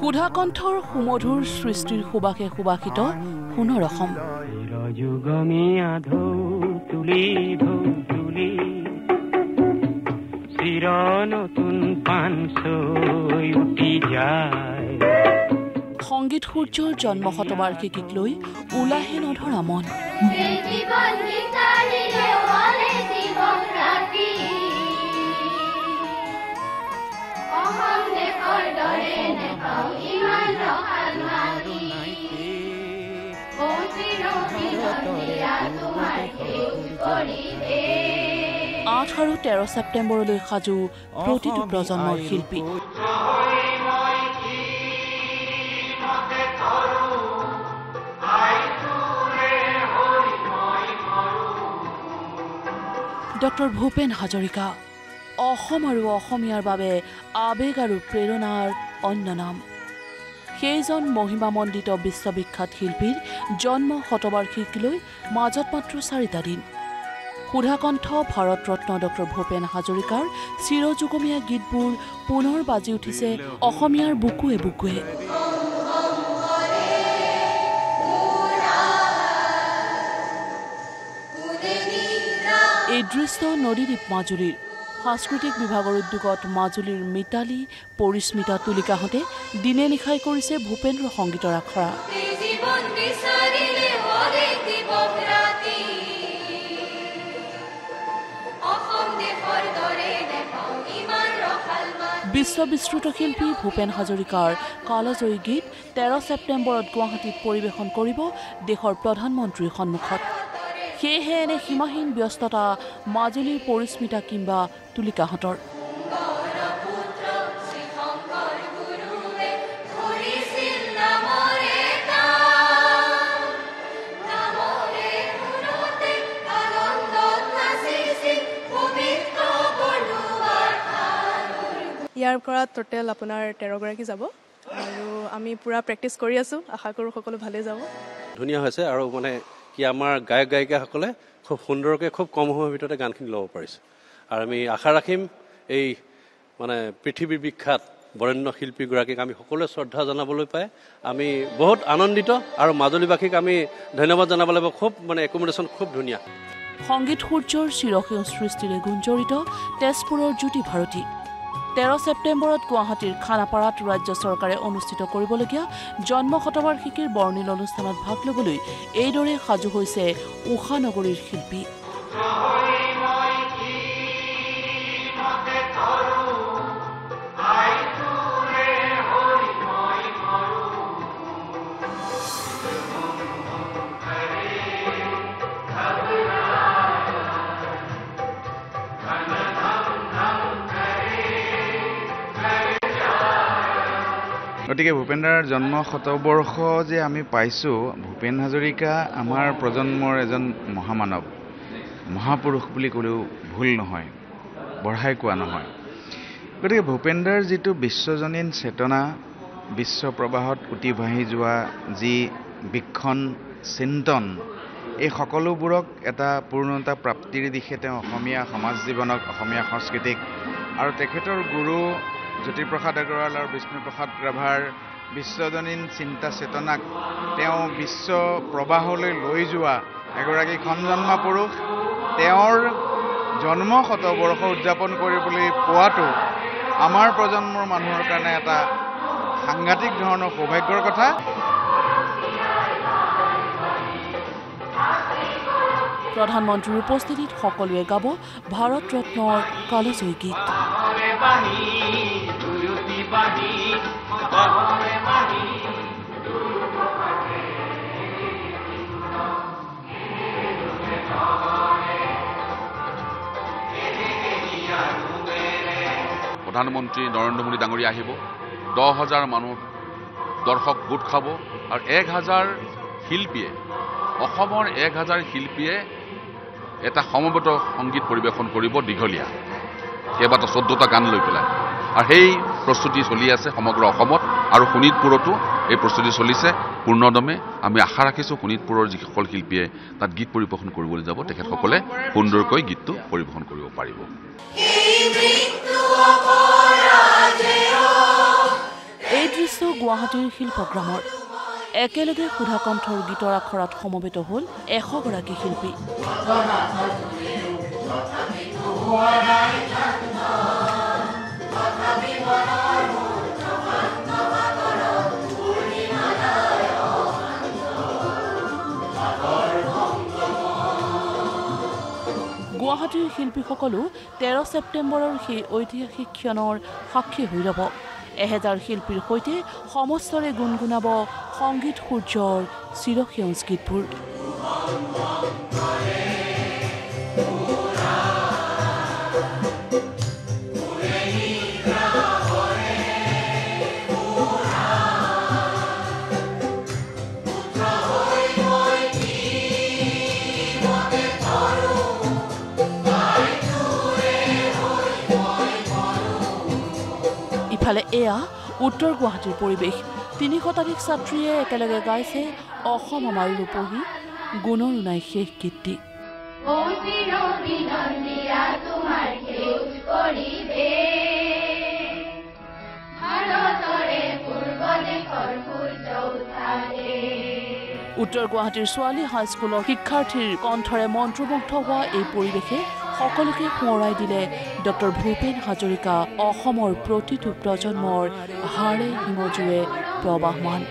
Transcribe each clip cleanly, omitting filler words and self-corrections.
সুধা কণ্ঠৰ সুমধুৰ সৃষ্টিৰ সুবাসে সুবাসিত সোণৰ অসম সংগীত সূৰ্যৰ জন্ম শতবাৰ্ষিকীক লৈ ওলাহে নধৰা মন আঠ আৰু 13 ছেপ্টেম্বৰলৈ সাজু প্ৰতিটো প্ৰজন্মৰ শিল্পী ডক্টৰ ভূপেন হাজৰিকা অসম আৰু অসমীয়াৰ বাবে আবেগ আৰু প্ৰেৰণাৰ অন্য নাম সেইজন মহিমামণ্ডিত বিশ্ববিখ্যাত শিল্পীৰ জন্ম শতবাৰ্ষিকীলৈ মাজত মাত্ৰ 4টা দিন সুধাকণ্ঠ ভাৰত ৰত্ন ডক্টৰ ভূপেন হাজৰিকাৰ চিৰযুগমীয়া গীতবোৰ পুনৰ বাজি উঠিছে অসমীয়াৰ বুকুৱে বুকুৱে এই দৃশ্য নদীদ্বীপ মাজুলীৰ সাংস্কৃতিক বিভাগৰ উদ্যোগত মাজুলীৰ মিতালী পৰিস্মিতা তুলিকাহঁতে দিনে নিশাই কৰিছে ভূপেন্দ্ৰ সংগীতৰ আখৰা বিশ্ববিশ্ৰুত শিল্পী ভূপেন হাজৰিকাৰ কালজয়ী গীত 13 ছেপ্টেম্বৰত গুৱাহাটীত পৰিৱেশন কৰিব দেশৰ প্ৰধানমন্ত্ৰীৰ সন্মুখত সেয়েহে এনে সীমাহীন ব্যস্ততা মাজুলীৰ পৰিস্মিতা কিংবা তুলিকাহঁতৰ ইয়াৰ পৰা টোটেল আপোনাৰ 13 গৰাকী যাব আৰু আমি পুৰা প্ৰেক্টিছ কৰি আছো আশা কৰো সকলো ভালে যাব ধুনীয়া হৈছে আৰু মানে কি আমাৰ গায়ক গায়িকাসকলে খুব সুন্দৰকৈ খুব কম সময়ৰ ভিতৰতে গানখিনি ল'ব পাৰিছে আৰু আমি আশা ৰাখিম এই মানে পৃথিৱীৰ বিখ্যাত বৰেণ্য শিল্পীগৰাকীক আমি সকলোৱে শ্ৰদ্ধা জনাবলৈ পাই আমি বহুত আনন্দিত আৰু মাজুলীবাসীক আমি ধন্যবাদ জনাব লাগিব খুব মানে একমোডেশ্যন খুব ধুনীয়া সংগীত সূৰ্যৰ চিৰসেউজ সৃষ্টিৰে গুঞ্জৰিত তেজপুৰৰ জ্যোতি ভাৰতী 13 ছেপ্টেম্বৰত গুৱাহাটীৰ খানাপাৰাত ৰাজ্য চৰকাৰে অনুষ্ঠিত কৰিবলগীয়া জন্ম শতবাৰ্ষিকীৰ বৰ্ণিল অনুষ্ঠানত ভাগ ল'বলৈ এইদৰে সাজু হৈছে উষানগৰীৰ শিল্পী গতিকে ভূপেন্দ্ৰৰ জন্ম শতবৰ্ষ যে আমি পাইছোঁ ভূপেন হাজৰিকা আমাৰ প্ৰজন্মৰ এজন মহামানৱ মহাপুৰুষ বুলি ক'লেও ভুল নহয় বঢ়াই কোৱা নহয় গতিকে ভূপেন্দ্ৰৰ যিটো বিশ্বজনীন চেতনা বিশ্ব প্ৰবাহত উটি ভাহি যোৱা যি বীক্ষণ চিন্তন এই সকলোবোৰক এটা পূৰ্ণতা প্ৰাপ্তিৰ দিশে তেওঁ অসমীয়া সমাজ জীৱনক অসমীয়া সংস্কৃতিক আৰু তেখেতৰ গুৰু জ্যোতিপ্ৰসাদ আগৰৱাল আৰু বিষ্ণুপ্ৰসাদ ৰাভাৰ বিশ্বজনীন চিন্তা চেতনাক তেওঁ বিশ্ব প্ৰবাহলৈ লৈ যোৱা এগৰাকী খনজন্মা পুৰুষ তেওঁৰ জন্ম শতবৰ্ষ উদযাপন কৰিবলৈ পোৱাটো আমাৰ প্ৰজন্মৰ মানুহৰ কাৰণে এটা সাংঘাতিক ধৰণৰ সৌভাগ্যৰ কথা প্ৰধানমন্ত্ৰীৰ উপস্থিতিত সকলোৱে গাব ভাৰত ৰত্নৰ কালজয়ী গীত প্ৰধানমন্ত্ৰী নৰেন্দ্ৰ মোদী ডাঙৰীয়া আহিব 10,000 মানুহ দৰ্শক গোট খাব আৰু 1,000 শিল্পীয়ে অসমৰ 1,000 শিল্পীয়ে এটা সমবেত সংগীত পৰিৱেশন কৰিব দীঘলীয়া কেইবাটা 14টা গান লৈ পেলাই আৰু সেই প্ৰস্তুতি চলি আছে সমগ্ৰ অসমত আৰু শোণিতপুৰতো এই প্ৰস্তুতি চলিছে পূৰ্ণদমে আমি আশা ৰাখিছোঁ শোণিতপুৰৰ যিসকল শিল্পীয়ে তাত গীত পৰিৱেশন কৰিবলৈ যাব তেখেতসকলে সুন্দৰকৈ গীতটো পৰিৱেশন কৰিব পাৰিব। এই দৃশ্য গুৱাহাটীৰ শিল্পগ্ৰামৰ। একেলগে সুধাকণ্ঠৰ গীতৰ আখৰাত সমবেত হ'ল 100 গৰাকী শিল্পী। গুৱাহাটীৰ শিল্পীসকলো 13 ছেপ্টেম্বৰৰ সেই ঐতিহাসিক ক্ষণৰ সাক্ষী হৈ ৰ'ব। 1000 শিল্পীৰ সৈতে সমস্তৰে গুণগুণাব সংগীত সূৰ্যৰ চিৰসেউজ গীতবোৰ। ইফালে এয়া উত্তৰ গুৱাহাটীৰ পৰিৱেশ। 3 শতাধিক ছাত্ৰীয়ে একেলগে গাইছে অসম আমাৰ ৰূপহী গুণৰ নাই শেষ গীতটি। উত্তৰ গুৱাহাটীৰ ছোৱালী হাইস্কুলৰ শিক্ষাৰ্থীৰ কণ্ঠৰে মন্ত্ৰমুগ্ধ হোৱা এই পৰিৱেশে সকলোকে সোঁৱৰাই দিলে ডক্টৰ ভূপেন হাজৰিকা অসমৰ প্ৰতিটো প্ৰজন্মৰ হাড়ে হিমজুৱে প্ৰবাহমান।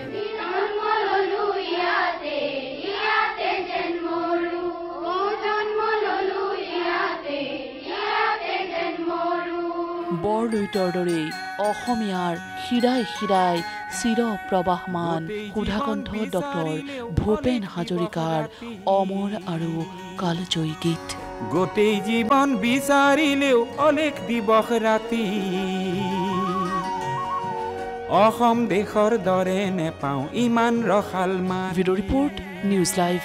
বৰলুইতৰ দৰেই অসমীয়াৰ শিৰাই শিৰাই চিৰ প্ৰবাহমান সুধাকণ্ঠ ডক্টৰ ভূপেন হাজৰিকাৰ অমৰ আৰু কালজয়ী গীত। গোটেই জীৱন বিচাৰিলেও অলেখ দিৱস ৰাতি অসম দেশৰ দৰে নেপাওঁ ইমান ৰসাল মা। Video' report news live.